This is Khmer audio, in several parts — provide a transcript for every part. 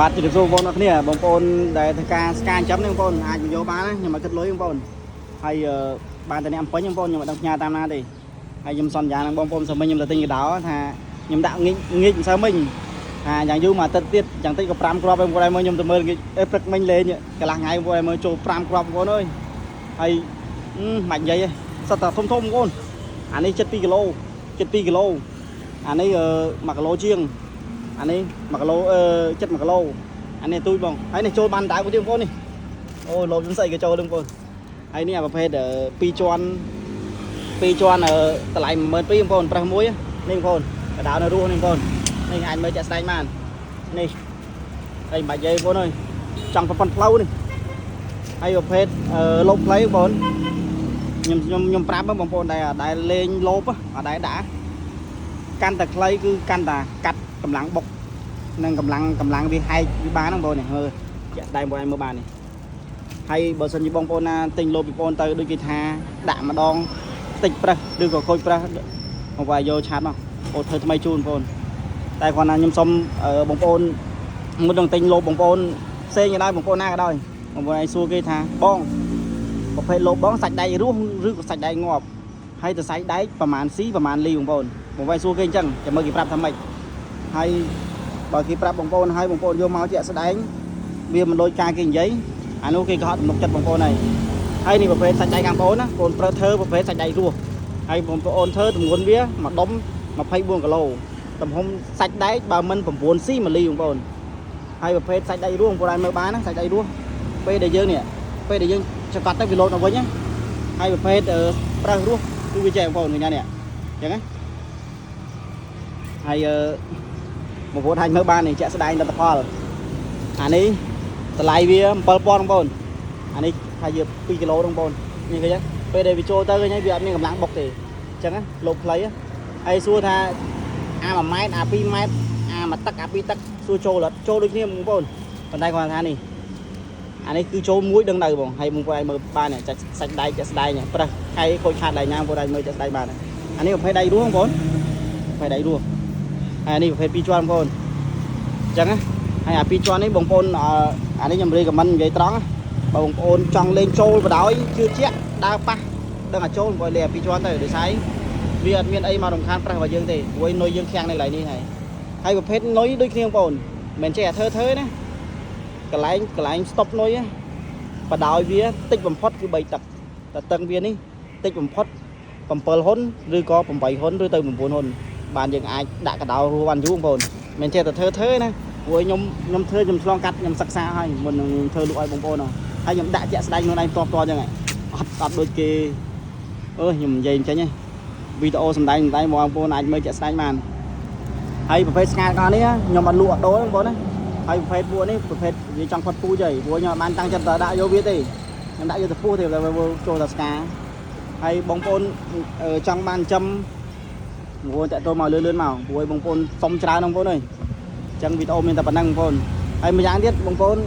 បាទជម្រាបសួរបងប្អូនគ្នាបងប្អូនដែលធ្វើការស្ការចាំនេះបងប្អូនអាចយកបានណាខ្ញុំមកគិតលុយបងប្អូនហើយបានតែអ្នកអំពេញបងប្អូនខ្ញុំមិនដឹងផ្ញើតាមណាទេហើយខ្ញុំសន្យានឹងបងប្អូនសមមិញខ្ញុំទៅទិញកដោថាខ្ញុំដាក់ងាកមិនសូវមិញថាយ៉ាងយូរមួយអាទិត្យទៀតយ៉ាងតិចក៏5គ្រាប់បងប្អូនឲ្យមើលខ្ញុំទៅមើលងាកព្រឹកមិញលេងកន្លះថ្ងៃបងប្អូនឲ្យមើលចូល5គ្រាប់បងប្អូនអើយហើយមិននិយាយទេសត្វតែធំបងប្អូនអានេះចិត្ត2គីឡូអានេះ1គីឡូជាងអានេះ1គីឡូចិត្ត1គីឡូអានេះទូចបងហើយនេះចូលបានដៅបងប្អូននេះអូលោបខ្ញុំស្អីក៏ចូលបងប្អូនហើយនេះអាប្រភេទ2ជាន់តម្លៃ12000បងប្អូនប្រេះមួយនេះបងប្អូនកដៅនៅរស់នេះបងប្អូននេះអាចមើលចាក់ស្ដែងបាននេះហើយមិនបាច់និយាយបងប្អូនអើយចង់ប្រព័ន្ធផ្លូវនេះហើយប្រភេទលបផ្លូវបងប្អូនខ្ញុំប្រាប់បងប្អូនដែលលេងលបអត់ដែលដាក់កាន់តែខ្លីគឺកាន់តែកាត់កម្លាំងបុកនិងកម្លាំងវាហែកវាបានហ្នឹងបងប្អូននេះមើលជាក់ស្ដែងបងប្អូនមើលបាននេះហើយបើសិនជាបងប្អូនណាទិញលបពីបងប្អូនទៅដូចគេថាដាក់ម្ដងតិចប្រេះឬក៏ខូចប្រេះបងប្អូនយកឆាត់មកអូធ្វើថ្មីជូនបងប្អូនតែគាត់ណាខ្ញុំសុំបងប្អូនមុននឹងទិញលបបងប្អូនផ្សេងក៏ដោយបងប្អូនណាក៏ដោយបងប្អូនឲ្យសួរគេថាបងប្រភេទលបបងសាច់ដែករស់ឬក៏សាច់ដែកងាប់ហើយទៅសាច់ដែកប្រហែលស៊ីប្រហែលលីបងប្អូនសួរគេអញ្ចឹងចាំមើលគេប្រាប់ថាម៉េចហើយបើគេប្រាប់បងប្អូនហើយបងប្អូនយកមកជាក់ស្ដែងវាមិនដូចការគេនិយាយអានោះគេក៏ហត់ទំនុកចិត្តបងប្អូនហើយនេះប្រភេទសាច់ដែកខាងបងប្អូនណាបងប្អូនប្រើធ្វើប្រភេទសាច់ដែករស់ហើយបងប្អូនធ្វើទម្ងន់វាមួយដុំ24គីឡូទំហំសាច់ដែកបើមិន9ស៊ី1លីបងប្អូនហើយប្រភេទសាច់ដែករស់បងប្អូនអាចមើលបានណាសាច់ដែករស់ពេលដែលយើងចង្កត់ទៅវាលោតទៅវិញណាហើយប្រភេទប្រើសរស់គឺវាចេះបងប្អូនឃើញណានេះអញ្ចឹងណាហើយបងប្អូនអាចមើលបាននេះជាក់ស្ដែងលទ្ធផលអានេះតម្លៃវា7000បងប្អូនអានេះថាជា2គីឡូបងប្អូននេះឃើញទេពេលដែលវាចូលទៅឃើញវាអត់មានកម្លាំងបុកទេអញ្ចឹងណាលោកខ្លីហើយសួរថាអា1ម៉ែត្រអា2ម៉ែត្រអា1ទឹកអា2ទឹកសួរចូលអត់ចូលដូចគ្នាបងប្អូនប៉ុន្តែគាត់ថានេះអានេះគឺចូលមួយដឹងនៅបងហើយបងប្អូនអាចមើលបានសាច់ដែកជាក់ស្ដែងប្រេះខៃខូចខាតដៃញ៉ាំបងប្អូនអាចមើលជាក់ស្ដែងបានអានេះប្រភេទដៃរស់បងប្អូនប្រភេទដៃរស់ហើយនេះប្រភេទ2ជាន់បងប្អូនអញ្ចឹងណាហើយអា2ជាន់នេះបងប្អូនអានេះខ្ញុំរៀបខមមិននិយាយត្រង់បើបងប្អូនចង់លេងចូលបដ ாய் ជឿជាក់ដើរប៉ះដឹងតែចូលបងប្អូនលេងអា2ជាន់ទៅដោយសារវាអត់មានអីមករំខានប្រេះរបស់យើងទេព្រោះនុយយើងខាំងនៅកន្លែងនេះហើយប្រភេទនុយដូចគ្នាបងប្អូនមិនចេះអាធ្វើណាកន្លែងស្តុបនុយបដ ாய் វាតិចបំផុតគឺ3ទឹកតែតឹងវានេះតិចបំផុត7ហ៊ុនឬក៏8ហ៊ុនឬទៅ9ហ៊ុនបានយើងអាចដាក់កដោរស់បានយូរបងប្អូនមិនចេះតែធ្វើណាព្រោះខ្ញុំធ្វើខ្ញុំឆ្លងកាត់ខ្ញុំសិក្សាហើយមុននឹងធ្វើលក់ឲ្យបងប្អូនហើយខ្ញុំដាក់ជាក់ស្ដែងខ្លួនឯងផ្ទាល់អញ្ចឹងអត់ដូចគេខ្ញុំនិយាយអញ្ចឹងវីដេអូសម្ដែងបងប្អូនអាចមើលជាក់ស្ដែងបានហើយប្រភេទស្ងាត់នេះខ្ញុំអត់លក់អត់ដូរបងប្អូនណាហើយប្រភេទពួកនេះប្រភេទវាចង់ផុតពូជហើយព្រោះខ្ញុំអត់បានតាំងចិត្តទៅដាក់យកវាទេខ្ញុំដាក់យកទៅពោះទេតែចូលតែស្កាហើយបងប្អូនចង់បានចំបងប្អូនតាក់ទងមកលឿនមកព្រោះបងប្អូនសុំច្រើនបងប្អូនអើយអញ្ចឹងវីដេអូមានតែប៉ុណ្ណឹងបងប្អូនហើយម្យ៉ាងទៀតបងប្អូន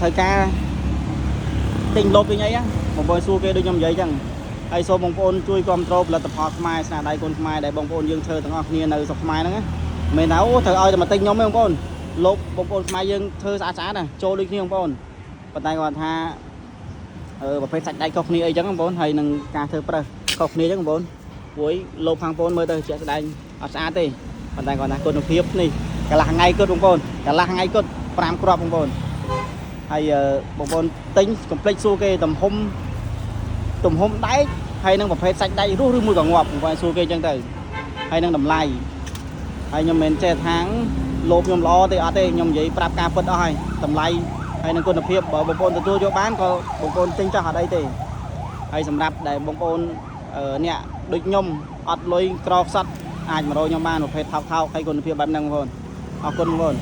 ត្រូវការទិញលបទិញអីបងប្អូនសួរគេដូចខ្ញុំនិយាយអញ្ចឹងហើយសូមបងប្អូនជួយគាំទ្រផលិតផលខ្មែរស្នាដៃកូនខ្មែរដែលបងប្អូនយើងធ្វើទាំងអស់គ្នានៅស្រុកខ្មែរហ្នឹងមិនថាត្រូវឲ្យតែមកទិញខ្ញុំទេបងប្អូនលោកបងប្អូនខ្មែរយើងធ្វើស្អាតណាចូលដូចគ្នាបងប្អូនប៉ុន្តែគាត់ថាប្រភេទសាច់ដៃខុសគ្នាអីចឹងបងប្អូនហើយនឹងការធ្វើប្រេះខុសគ្នាចឹងបងប្អូនព្រោះលោកខាងបងប្អូនមើលទៅជាក់ស្ដែងអត់ស្អាតទេប៉ុន្តែគាត់ថាគុណភាពនេះកន្លះថ្ងៃគត់បងប្អូនកន្លះថ្ងៃគត់5គ្រាប់បងប្អូនហើយបងប្អូនទិញកុំភ្លេចសួរគេទំហំដែកហើយនឹងប្រភេទសាច់ដែករស់ឬមួយក៏ងាប់បងប្អូនសួរគេចឹងទៅហើយនឹងតម្លៃហើយខ្ញុំមិនចេះថាងលោកខ្ញុំល្អទេអត់ទេខ្ញុំនិយាយប្រាប់ការពិតអស់ហើយតម្លៃហើយនឹងគុណភាពបើបងប្អូនទទួលយកបានក៏បងប្អូនទិញចោះអត់អីទេហើយសម្រាប់ដែលបងប្អូនអ្នកដូចខ្ញុំអត់លុយក្រខ្សត់អាចមករកខ្ញុំបានប្រភេទថោកហើយគុណភាពបែបហ្នឹងបងប្អូនអរគុណបងប្អូន